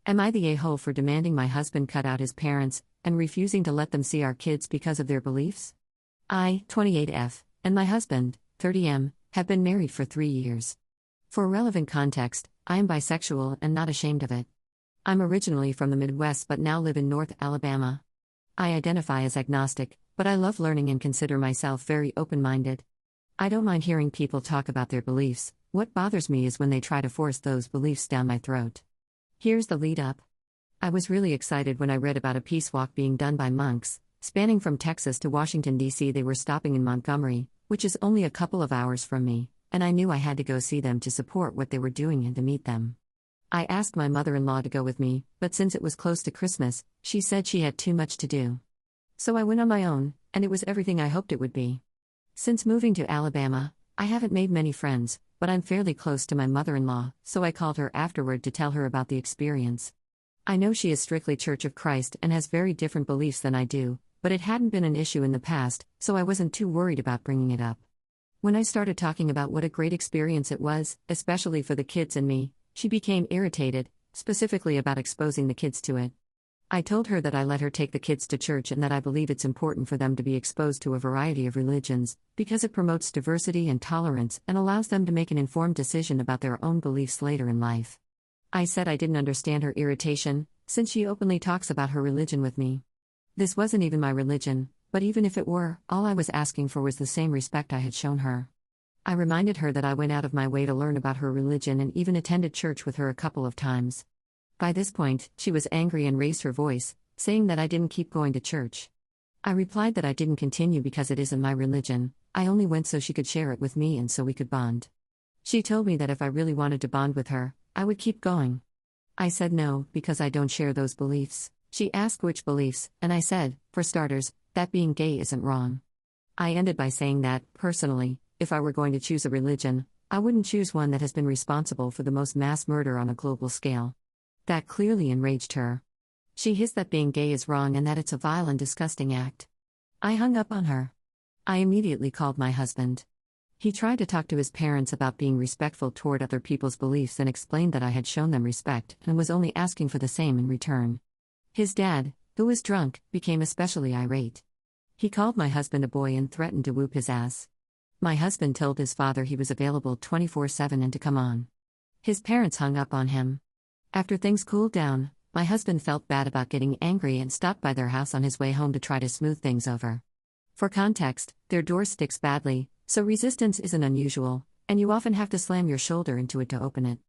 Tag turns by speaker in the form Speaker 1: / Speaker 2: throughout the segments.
Speaker 1: Am I the a-hole for demanding my husband cut out his parents and refusing to let them see our kids because of their beliefs? I, 28F, and my husband, 30M, have been married for 3 years. For relevant context, I am bisexual and not ashamed of it. I'm originally from the Midwest but now live in North Alabama. I identify as agnostic, but I love learning and consider myself very open-minded. I don't mind hearing people talk about their beliefs. What bothers me is when they try to force those beliefs down my throat. Here's the lead up. I was really excited when I read about a peace walk being done by monks, spanning from Texas to Washington, D.C. They were stopping in Montgomery, which is only a couple of hours from me, and I knew I had to go see them to support what they were doing and to meet them. I asked my mother-in-law to go with me, but since it was close to Christmas, she said she had too much to do. So I went on my own, and it was everything I hoped it would be. Since moving to Alabama, I haven't made many friends, but I'm fairly close to my mother-in-law, so I called her afterward to tell her about the experience. I know she is strictly Church of Christ and has very different beliefs than I do, but it hadn't been an issue in the past, so I wasn't too worried about bringing it up. When I started talking about what a great experience it was, especially for the kids and me, she became irritated, specifically about exposing the kids to it. I told her that I let her take the kids to church and that I believe it's important for them to be exposed to a variety of religions, because it promotes diversity and tolerance and allows them to make an informed decision about their own beliefs later in life. I said I didn't understand her irritation, since she openly talks about her religion with me. This wasn't even my religion, but even if it were, all I was asking for was the same respect I had shown her. I reminded her that I went out of my way to learn about her religion and even attended church with her a couple of times. By this point, she was angry and raised her voice, saying that I didn't keep going to church. I replied that I didn't continue because it isn't my religion, I only went so she could share it with me and so we could bond. She told me that if I really wanted to bond with her, I would keep going. I said no, because I don't share those beliefs. She asked which beliefs, and I said, for starters, that being gay isn't wrong. I ended by saying that, personally, if I were going to choose a religion, I wouldn't choose one that has been responsible for the most mass murder on a global scale. That clearly enraged her. She hissed that being gay is wrong and that it's a vile and disgusting act. I hung up on her. I immediately called my husband. He tried to talk to his parents about being respectful toward other people's beliefs and explained that I had shown them respect and was only asking for the same in return. His dad, who was drunk, became especially irate. He called my husband a boy and threatened to whoop his ass. My husband told his father he was available 24/7 and to come on. His parents hung up on him. After things cooled down, my husband felt bad about getting angry and stopped by their house on his way home to try to smooth things over. For context, their door sticks badly, so resistance isn't unusual, and you often have to slam your shoulder into it to open it.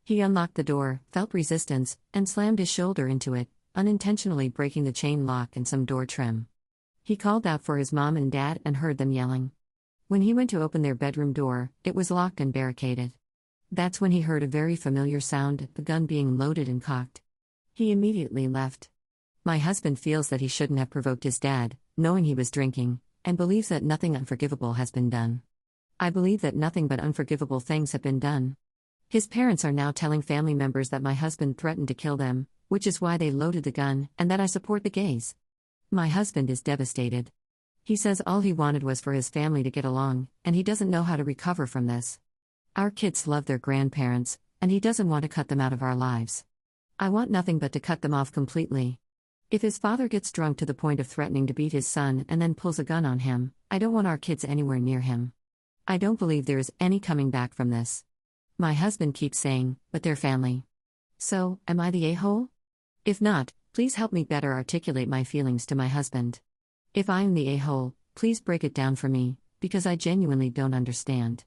Speaker 1: He unlocked the door, felt resistance, and slammed his shoulder into it, unintentionally breaking the chain lock and some door trim. He called out for his mom and dad and heard them yelling. When he went to open their bedroom door, it was locked and barricaded. That's when he heard a very familiar sound, the gun being loaded and cocked. He immediately left. My husband feels that he shouldn't have provoked his dad, knowing he was drinking, and believes that nothing unforgivable has been done. I believe that nothing but unforgivable things have been done. His parents are now telling family members that my husband threatened to kill them, which is why they loaded the gun, and that I support the gays. My husband is devastated. He says all he wanted was for his family to get along, and he doesn't know how to recover from this. Our kids love their grandparents, and he doesn't want to cut them out of our lives. I want nothing but to cut them off completely. If his father gets drunk to the point of threatening to beat his son and then pulls a gun on him, I don't want our kids anywhere near him. I don't believe there is any coming back from this. My husband keeps saying, but they're family. So, am I the a-hole? If not, please help me better articulate my feelings to my husband. If I am the a-hole, please break it down for me, because I genuinely don't understand.